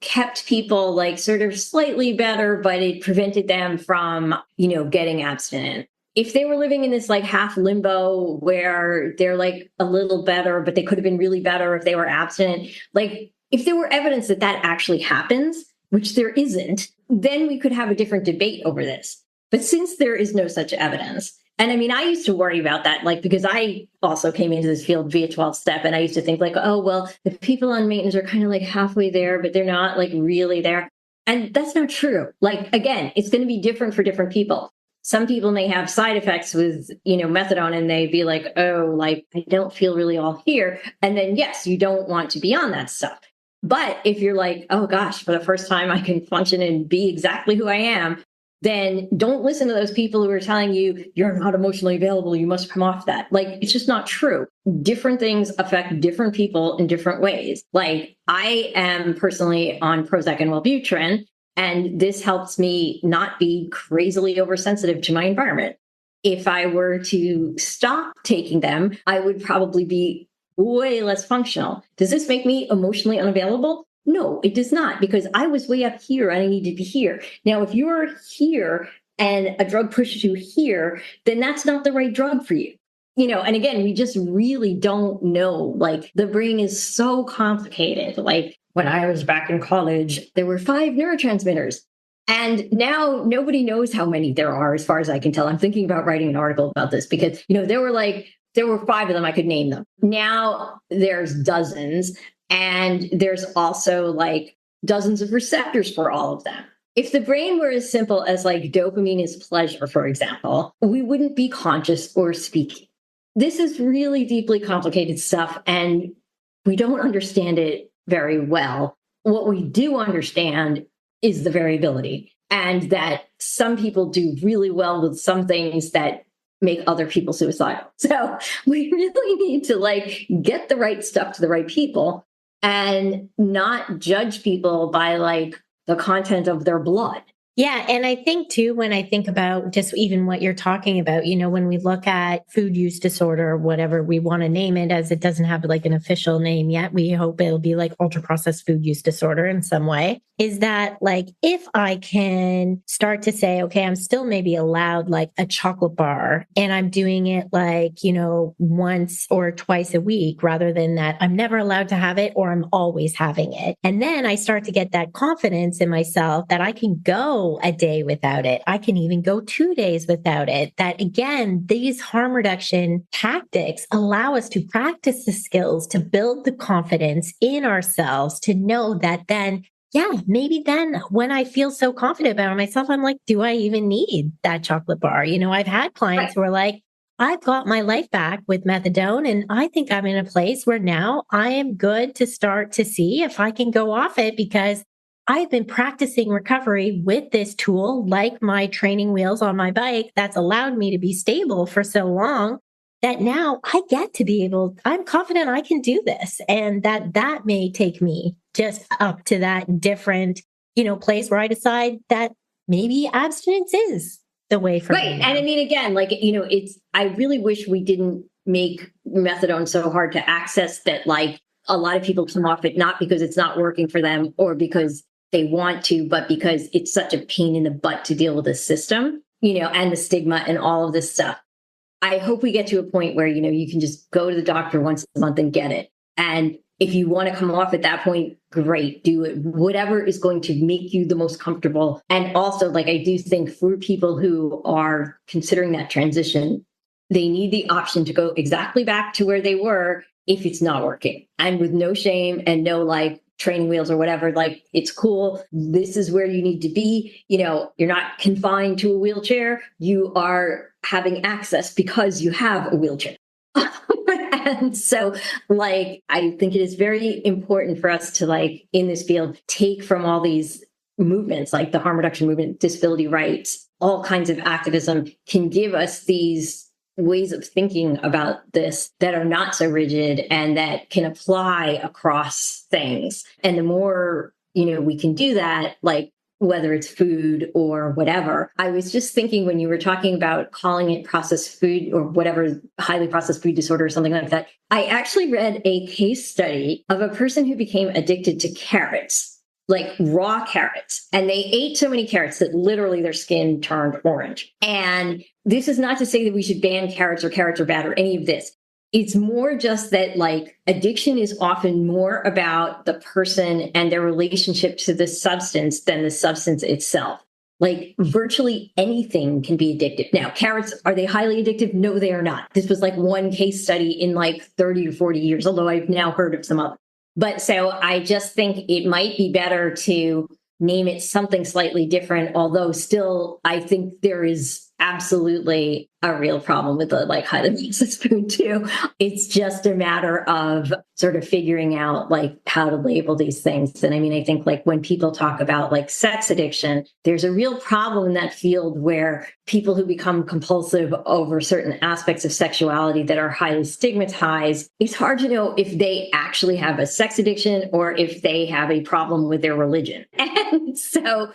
kept people sort of slightly better, but it prevented them from, getting abstinent. If they were living in this half limbo where they're a little better, but they could have been really better if they were abstinent, if there were evidence that that actually happens, which there isn't, then we could have a different debate over this. But since there is no such evidence, and I used to worry about that, because I also came into this field via 12-step, and I used to think oh, well, the people on maintenance are kind of halfway there, but they're not really there. And that's not true. Like, again, it's going to be different for different people. Some people may have side effects with, methadone, and they'd be like, oh, like, I don't feel really all here. And then, yes, you don't want to be on that stuff. But if you're like, oh gosh, for the first time, I can function and be exactly who I am, then don't listen to those people who are telling you you're not emotionally available. You must come off that. Like, it's just not true. Different things affect different people in different ways. Like, I am personally on Prozac and Wellbutrin, and this helps me not be crazily oversensitive to my environment. If I were to stop taking them, I would probably be way less functional. Does this make me emotionally unavailable? No, it does not, because I was way up here and I need to be here. Now, if you're here and a drug pushes you here, then that's not the right drug for you. And again, we just really don't know. Like, the brain is so complicated. Like, when I was back in college, there were 5 neurotransmitters. And now nobody knows how many there are, as far as I can tell. I'm thinking about writing an article about this because, there were 5 of them. I could name them. Now there's dozens. And there's also like dozens of receptors for all of them. If the brain were as simple as like dopamine is pleasure, for example, we wouldn't be conscious or speaking. This is really deeply complicated stuff, and we don't understand it very well. What we do understand is the variability, and that some people do really well with some things that make other people suicidal. So we really need to like get the right stuff to the right people and not judge people by like the content of their blood. Yeah. And I think too, when I think about just even what you're talking about, when we look at food use disorder or whatever we want to name it, as it doesn't have like an official name yet, we hope it'll be like ultra processed food use disorder in some way, is that like, if I can start to say, okay, I'm still maybe allowed like a chocolate bar, and I'm doing it like, once or twice a week, rather than that I'm never allowed to have it or I'm always having it. And then I start to get that confidence in myself that I can go a day without it. I can even go 2 days without it. That again, these harm reduction tactics allow us to practice the skills to build the confidence in ourselves to know that then, yeah, maybe then when I feel so confident about myself, I'm like, do I even need that chocolate bar? I've had clients who are like, I've got my life back with methadone, and I think I'm in a place where now I am good to start to see if I can go off it, because I've been practicing recovery with this tool, like my training wheels on my bike, that's allowed me to be stable for so long that now I get to be I'm confident I can do this. And that may take me just up to that different, place where I decide that maybe abstinence is the way for me. Right. And I mean, again, like, I really wish we didn't make methadone so hard to access that, like, a lot of people come off it, not because it's not working for them or because they want to, but because it's such a pain in the butt to deal with the system, and the stigma and all of this stuff. I hope we get to a point where, you can just go to the doctor once a month and get it. And if you want to come off at that point, great, do it. Whatever is going to make you the most comfortable. And also, like, I do think for people who are considering that transition, they need the option to go exactly back to where they were if it's not working, and with no shame and no like training wheels or whatever. Like, it's cool. This is where you need to be. You're not confined to a wheelchair. You are having access because you have a wheelchair. And so, like, I think it is very important for us to, like, in this field, take from all these movements, like the harm reduction movement, disability rights, all kinds of activism can give us these ways of thinking about this that are not so rigid and that can apply across things. And the more, we can do that, like, whether it's food or whatever. I was just thinking when you were talking about calling it processed food or whatever, highly processed food disorder or something like that, I actually read a case study of a person who became addicted to carrots, like raw carrots. And they ate so many carrots that literally their skin turned orange. And this is not to say that we should ban carrots are bad or any of this. It's more just that, like, addiction is often more about the person and their relationship to the substance than the substance itself. Like, virtually anything can be addictive. Now, carrots, are they highly addictive? No, they are not. This was like one case study in like 30 or 40 years, although I've now heard of some others. But so I just think it might be better to name it something slightly different, although still, I think there is absolutely a real problem with the like hide and seek spoon too. It's just a matter of sort of figuring out like how to label these things. And I mean, I think like when people talk about like sex addiction, there's a real problem in that field where people who become compulsive over certain aspects of sexuality that are highly stigmatized, it's hard to know if they actually have a sex addiction or if they have a problem with their religion. And so,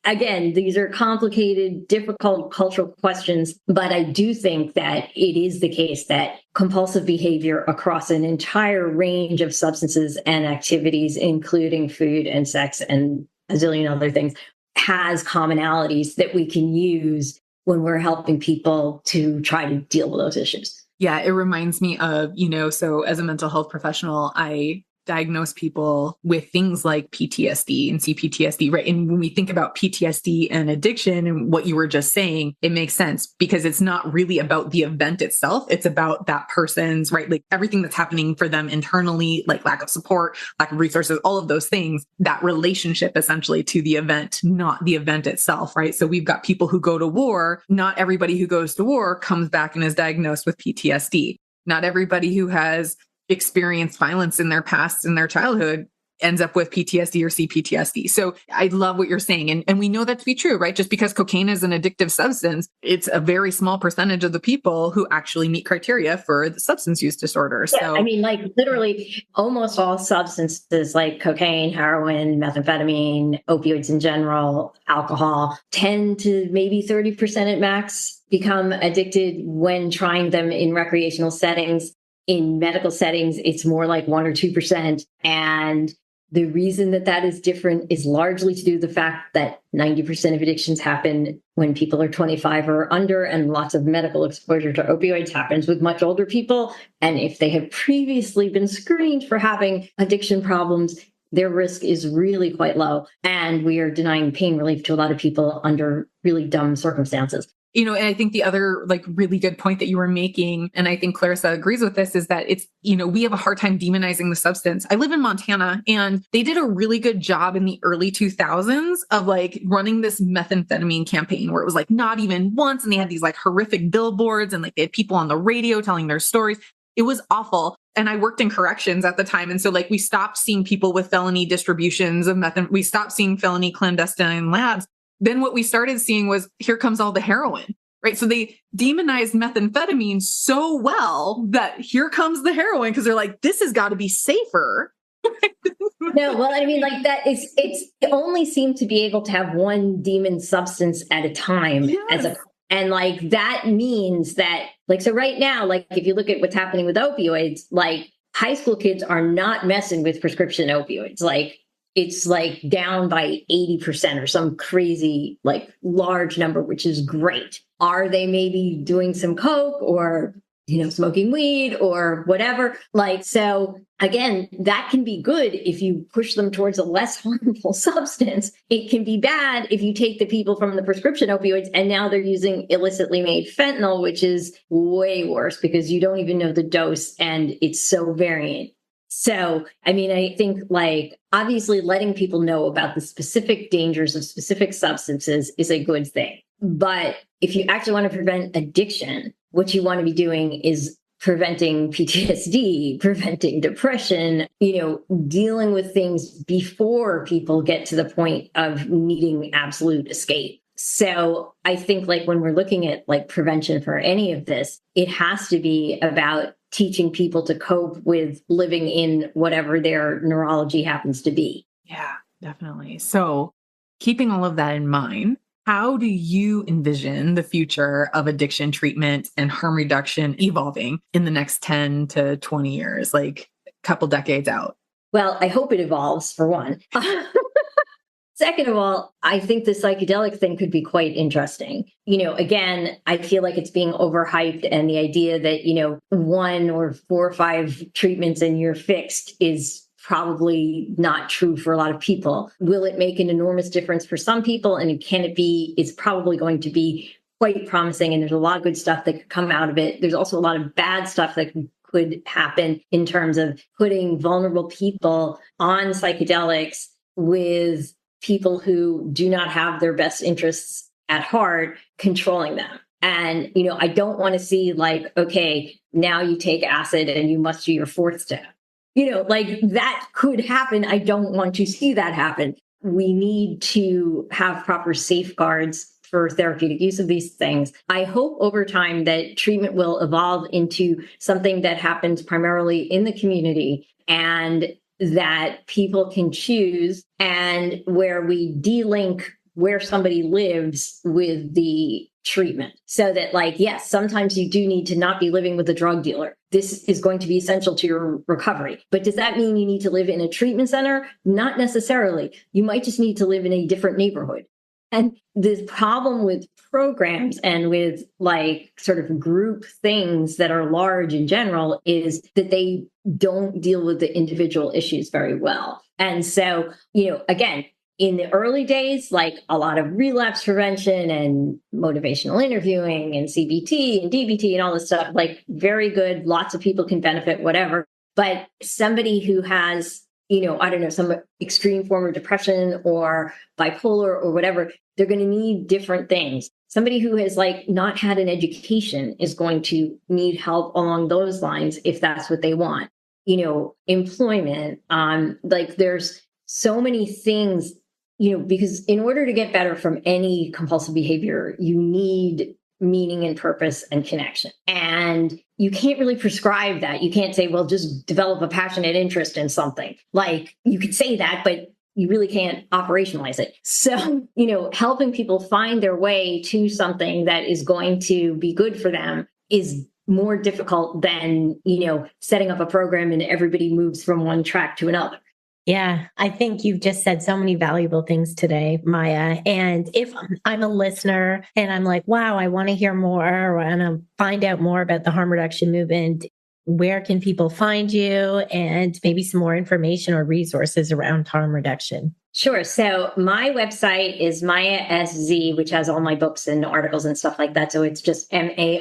again, these are complicated, difficult cultural questions, but I do think that it is the case that compulsive behavior across an entire range of substances and activities, including food and sex and a zillion other things, has commonalities that we can use when we're helping people to try to deal with those issues. Yeah, it reminds me of, so as a mental health professional, I diagnose people with things like PTSD and CPTSD, right? And when we think about PTSD and addiction and what you were just saying, it makes sense because it's not really about the event itself. It's about that person's, right? Like everything that's happening for them internally, like lack of support, lack of resources, all of those things, that relationship essentially to the event, not the event itself, right? So we've got people who go to war. Not everybody who goes to war comes back and is diagnosed with PTSD. Not everybody who has experienced violence in their past, in their childhood, ends up with PTSD or CPTSD. So I love what you're saying. And we know that to be true, right? Just because cocaine is an addictive substance, it's a very small percentage of the people who actually meet criteria for the substance use disorder. Yeah, so I mean, like literally almost all substances like cocaine, heroin, methamphetamine, opioids in general, alcohol, 10 to maybe 30% at max become addicted when trying them in recreational settings. In medical settings, it's more like 1 or 2%. And the reason that that is different is largely to do with the fact that 90% of addictions happen when people are 25 or under, and lots of medical exposure to opioids happens with much older people. And if they have previously been screened for having addiction problems, their risk is really quite low. And we are denying pain relief to a lot of people under really dumb circumstances. And I think the other like really good point that you were making, and I think Clarissa agrees with this, is that it's, we have a hard time demonizing the substance. I live in Montana and they did a really good job in the early 2000s of like running this methamphetamine campaign where it was like not even once. And they had these like horrific billboards and like they had people on the radio telling their stories. It was awful. And I worked in corrections at the time. And so like we stopped seeing people with felony distributions of we stopped seeing felony clandestine labs. Then what we started seeing was, here comes all the heroin, right? So they demonized methamphetamine so well that here comes the heroin because they're like, this has got to be safer. No, well, I mean, like that is, it only seemed to be able to have one demon substance at a time. Yes. And like, that means that like, so right now, like if you look at what's happening with opioids, like high school kids are not messing with prescription opioids. Like, it's like down by 80% or some crazy, like large number, which is great. Are they maybe doing some coke or, smoking weed or whatever? Like, so again, that can be good if you push them towards a less harmful substance. It can be bad if you take the people from the prescription opioids and now they're using illicitly made fentanyl, which is way worse because you don't even know the dose and it's so variant. So, I mean, I think like obviously letting people know about the specific dangers of specific substances is a good thing. But if you actually want to prevent addiction, what you want to be doing is preventing PTSD, preventing depression, dealing with things before people get to the point of needing absolute escape. So I think like when we're looking at like prevention for any of this, it has to be about teaching people to cope with living in whatever their neurology happens to be. Yeah, definitely. So keeping all of that in mind, how do you envision the future of addiction treatment and harm reduction evolving in the next 10 to 20 years, like a couple decades out? Well, I hope it evolves for one. Second of all, I think the psychedelic thing could be quite interesting. Again, I feel like it's being overhyped, and the idea that, 1 or 4 or 5 treatments and you're fixed is probably not true for a lot of people. Will it make an enormous difference for some people? And can it be? It's probably going to be quite promising. And there's a lot of good stuff that could come out of it. There's also a lot of bad stuff that could happen in terms of putting vulnerable people on psychedelics with people who do not have their best interests at heart controlling them. And, I don't want to see like, okay, now you take acid and you must do your fourth step. Like that could happen. I don't want to see that happen. We need to have proper safeguards for therapeutic use of these things. I hope over time that treatment will evolve into something that happens primarily in the community and that people can choose, and where we de-link where somebody lives with the treatment. So that like, yes, sometimes you do need to not be living with a drug dealer. This is going to be essential to your recovery. But does that mean you need to live in a treatment center? Not necessarily. You might just need to live in a different neighborhood. And the problem with programs and with like sort of group things that are large in general is that they don't deal with the individual issues very well. And so, again, in the early days, like a lot of relapse prevention and motivational interviewing and CBT and DBT and all this stuff, like very good. Lots of people can benefit, whatever. But somebody who has, I don't know, some extreme form of depression or bipolar or whatever, they're going to need different things. Somebody who has like not had an education is going to need help along those lines if that's what they want. Employment, like there's so many things, because in order to get better from any compulsive behavior, you need meaning and purpose and connection. And you can't really prescribe that. You can't say, well, just develop a passionate interest in something. Like you could say that, but you really can't operationalize it. So, helping people find their way to something that is going to be good for them is more difficult than, setting up a program and everybody moves from one track to another. Yeah, I think you've just said so many valuable things today, Maia. And if I'm a listener and I'm like, wow, I want to hear more, or I want to find out more about the harm reduction movement, where can people find you, and maybe some more information or resources around harm reduction? Sure. So my website is Maia SZ, which has all my books and articles and stuff like that. So it's just MAIASZ.com.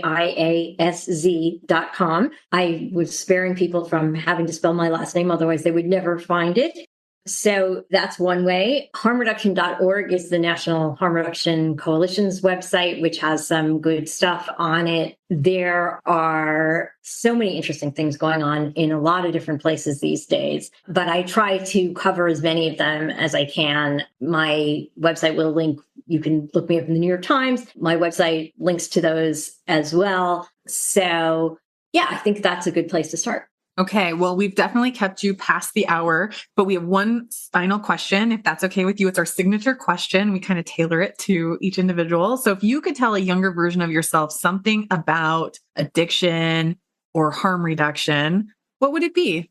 I was sparing people from having to spell my last name, otherwise they would never find it. So that's one way. Harmreduction.org is the National Harm Reduction Coalition's website, which has some good stuff on it. There are so many interesting things going on in a lot of different places these days, but I try to cover as many of them as I can. My website will link. You can look me up in the New York Times. My website links to those as well. So yeah, I think that's a good place to start. Okay, well, we've definitely kept you past the hour, but we have one final question, if that's okay with you. It's our signature question. We kind of tailor it to each individual. So if you could tell a younger version of yourself something about addiction or harm reduction, what would it be?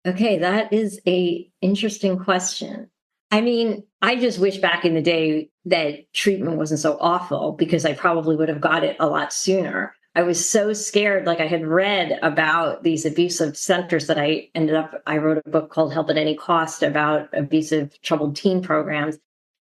Okay, that is an interesting question. I mean, I just wish back in the day that treatment wasn't so awful, because I probably would have got it a lot sooner. I was so scared. Like I had read about these abusive centers that I wrote a book called Help at Any Cost about abusive troubled teen programs.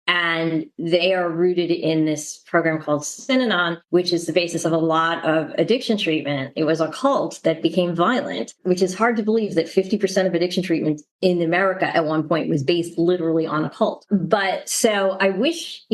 And they are rooted in this program called Synanon, which is the basis of a lot of addiction treatment. It was a cult that became violent, which is hard to believe that 50% of addiction treatment in America at one point was based literally on a cult. But so I wish,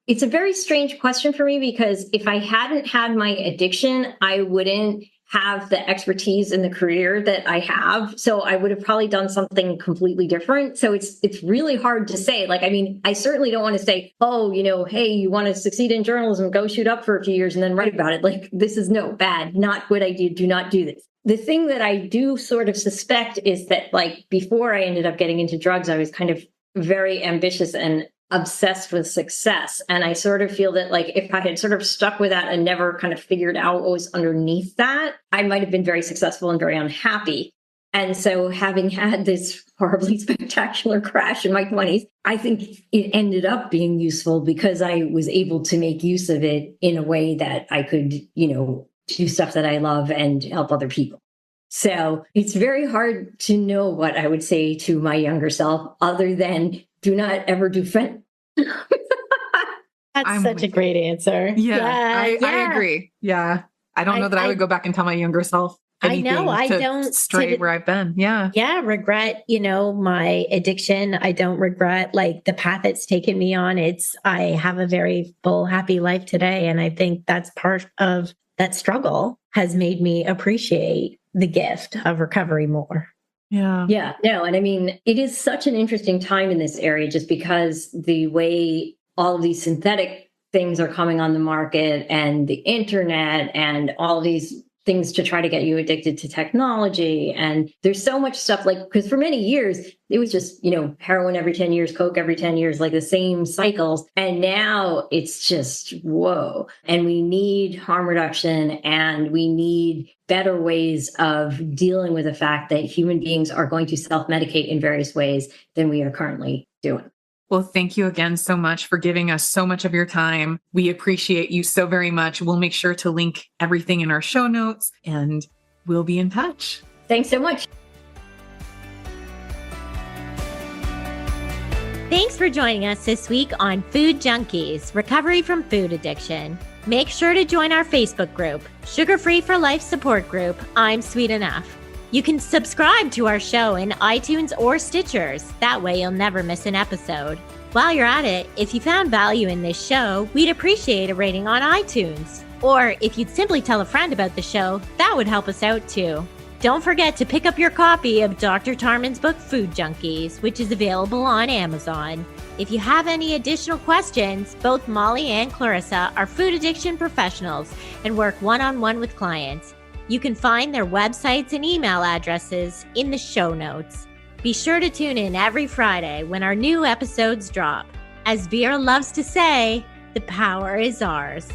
it's a very strange question for me, because if I hadn't had my addiction, I wouldn't have the expertise in the career that I have. So I would have probably done something completely different. So it's really hard to say. Like, I mean, I certainly don't want to say, oh, hey, you want to succeed in journalism, go shoot up for a few years and then write about it. Like, this is bad, not what I do. Do not do this. The thing that I do sort of suspect is that, like, before I ended up getting into drugs, I was kind of very ambitious and obsessed with success. And I sort of feel that, like, if I had sort of stuck with that and never kind of figured out what was underneath that, I might have been very successful and very unhappy. And so having had this horribly spectacular crash in my 20s, I think it ended up being useful because I was able to make use of it in a way that I could, do stuff that I love and help other people. So it's very hard to know what I would say to my younger self, other than do not ever do fentanyl. That's such a great answer. I agree. Yeah. I don't know that I would go back and tell my younger self anything I to don't stray where I've been. Yeah. Yeah, regret, my addiction. I don't regret like the path it's taken me on. I have a very full, happy life today. And I think that's part of that struggle has made me appreciate the gift of recovery more. Yeah. Yeah. No. And I mean, it is such an interesting time in this area just because the way all of these synthetic things are coming on the market and the internet and all of these things to try to get you addicted to technology. And there's so much stuff because for many years, it was just, heroin every 10 years, Coke every 10 years, like the same cycles. And now it's just, whoa. And we need harm reduction and we need better ways of dealing with the fact that human beings are going to self-medicate in various ways than we are currently doing. Well, thank you again so much for giving us so much of your time. We appreciate you so very much. We'll make sure to link everything in our show notes and we'll be in touch. Thanks so much. Thanks for joining us this week on Food Junkies, Recovery from Food Addiction. Make sure to join our Facebook group, Sugar Free for Life support group, I'm Sweet Enough. You can subscribe to our show in iTunes or Stitchers. That way you'll never miss an episode. While you're at it, if you found value in this show, we'd appreciate a rating on iTunes. Or if you'd simply tell a friend about the show, that would help us out too. Don't forget to pick up your copy of Dr. Tarman's book, Food Junkies, which is available on Amazon. If you have any additional questions, both Molly and Clarissa are food addiction professionals and work one-on-one with clients. You can find their websites and email addresses in the show notes. Be sure to tune in every Friday when our new episodes drop. As Vera loves to say, the power is ours.